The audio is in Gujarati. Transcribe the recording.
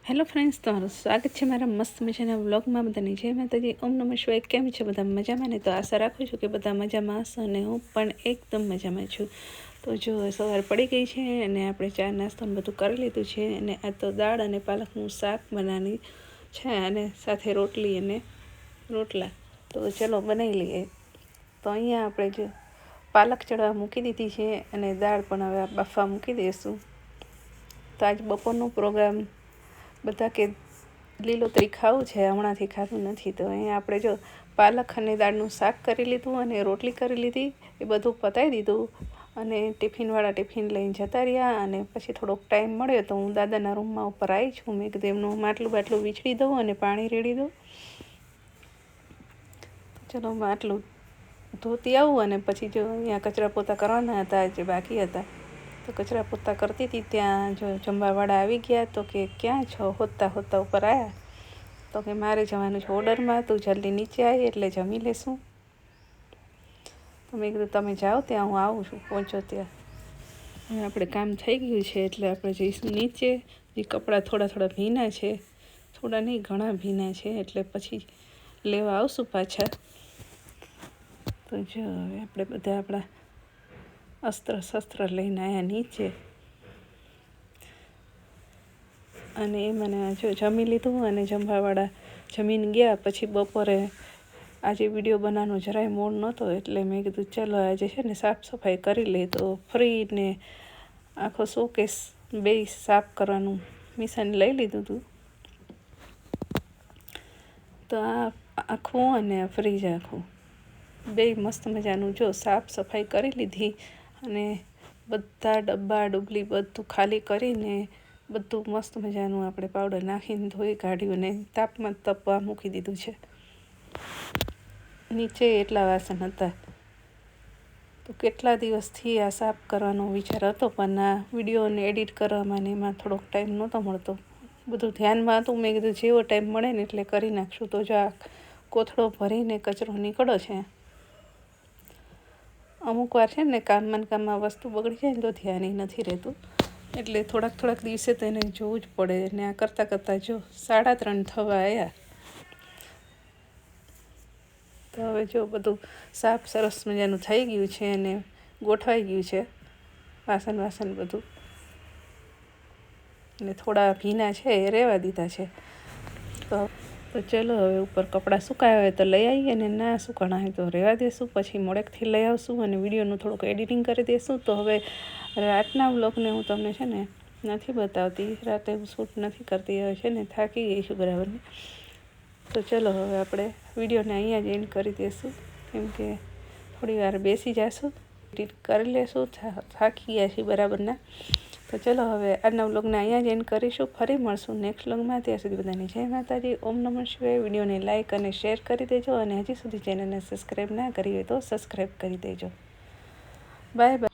હેલો ફ્રેન્ડ્સ, તમારું સ્વાગત છે મારા મસ્ત મજાના વ્લોગમાં. બધાની જય માતાજી, ઓમ નમઃ શિવાય. કેમ છે બધા? મજામાં ને? તો આશા રાખું છું કે બધા મજામાં હશે અને હું પણ એકદમ મજામાં છું. તો જો સવાર પડી ગઈ છે અને આપણે ચા નાસ્તો બધું કરી લીધું છે અને આ તો દાળ અને પાલકનું શાક બનાવવાની છે અને સાથે રોટલી અને રોટલા. તો ચલો બનાવી લઈએ. તો અહીંયા આપણે જો પાલક ચડવા મૂકી દીધી છે અને દાળ પણ હવે બાફવા મૂકી દઈશું. તો આજ બપોરનો પ્રોગ્રામ બધા કે લીલોતરી ખાવું છે, હમણાંથી ખાધું નથી. તો અહીંયા આપણે જો પાલક અને દાળનું શાક કરી લીધું અને રોટલી કરી લીધી, એ બધું પતાવી દીધું અને ટિફિનવાળા ટિફિન લઈને જતા રહ્યા. અને પછી થોડોક ટાઈમ મળ્યો તો હું દાદાના રૂમમાં ઉપર આવી છું. મેં કીધું એમનું માટલું બાટલું વીછળી દઉં અને પાણી રેડી દઉં. ચલો માટલું ધોતી આવું અને પછી જો અહીંયા કચરા પોતા કરવાના હતા જે બાકી હતા, તો કચરા પોતા કરતી હતી ત્યાં જો જમવાવાળા આવી ગયા. તો કે ક્યાં છો? હોતા ઉપર આવ્યા. તો કે મારે જવાનું છે ઓર્ડરમાં, તું જલ્દી નીચે આવી એટલે જમી લેશું. તો મેં કીધું તમે જાઓ, ત્યાં હું આવું છું. પહોંચો ત્યાં. હવે આપણે કામ થઈ ગયું છે એટલે આપણે જઈશું નીચે. જે કપડાં થોડા ભીના છે, થોડા નહીં ઘણા ભીના છે, એટલે પછી લેવા આવશું પાછા. તો જો હવે આપણે બધા આપણા અસ્ત્ર શસ્ત્ર લઈને આવ્યા નીચે. અને એ મને જો જમી લીધું અને જમવાવાળા જમીને ગયા. પછી બપોરે આજે વિડીયો બનાવવાનો જરાય મૂડ નહોતો એટલે મેં કીધું ચલો આજે છે ને સાફ સફાઈ કરી લઈએ. તો ફ્રીને આખો શોકેસ બે સાફ કરવાનું મિશન લઈ લીધું હતું. તો આ આખું અને ફ્રીજ આખું બે મસ્ત મજાનું જો સાફ સફાઈ કરી લીધી અને બધા ડબ્બા ડુબલી બધું ખાલી કરીને બધું મસ્ત મજાનું આપણે પાવડર નાખીને ધોઈ કાઢ્યું અને તાપમાં તપવા મૂકી દીધું છે. નીચે એટલા વાસણ હતા. તો કેટલા દિવસથી આ સાફ કરવાનો વિચાર હતો, પણ આ વિડીયોને એડિટ કરવામાં ને એમાં થોડોક ટાઈમ નહોતો મળતો. બધું ધ્યાનમાં હતું. મેં કીધું જેવો ટાઈમ મળે ને એટલે કરી નાખશું. તો જો આ કોથળો ભરીને કચરો નીકળો છે. અમુક વાર છે ને કામમાં વસ્તુ બગડી જાય ને તો ધ્યાન નથી રહેતું, એટલે થોડાક દિવસે તો એને જોવું જ પડે. અને આ કરતાં જો 3:30 થવા આવ્યા. તો હવે જો બધું સાફ સરસ મજાનું થઈ ગયું છે અને ગોઠવાઈ ગયું છે વાસણ બધું. અને થોડા ભીના છે એ રહેવા દીધા છે. તો ચલો હવે ઉપર કપડાં સુકાયા હોય તો લઈ આવીએ, અને ના સુકાણા હોય તો રહેવા દઈશું. પછી મોડેકથી લઈ આવશું અને વિડીયોનું થોડુંક એડિટિંગ કરી દઈશું. તો હવે રાતના વ્લોગને હું તમને છે ને નથી બતાવતી, રાતે હું શૂટ નથી કરતી. હવે છે ને થાકી ગઈ છું બરાબરની. તો ચલો હવે આપણે વિડીયોને અહીંયા જ એન્ડ કરી દઈશું, કેમ કે થોડી વાર બેસી જઈશું, એડિટ કરી લેશું. થાકી ગયા છીએ બરાબરના. તો ચલો હવે આજના વ્લોગને અહીંયા જ એન્ડ કરીશું. ફરી મળશું નેક્સ્ટ વ્લોગમાં. ત્યાં સુધી બધાની જય માતાજી, ઓમ નમઃ શિવાય. વિડીયોને લાઇક અને શેર કરી દેજો અને હજી સુધી ચેનલને સબસ્ક્રાઈબ ના કરી હોય તો સબસ્ક્રાઈબ કરી દેજો. Bye bye.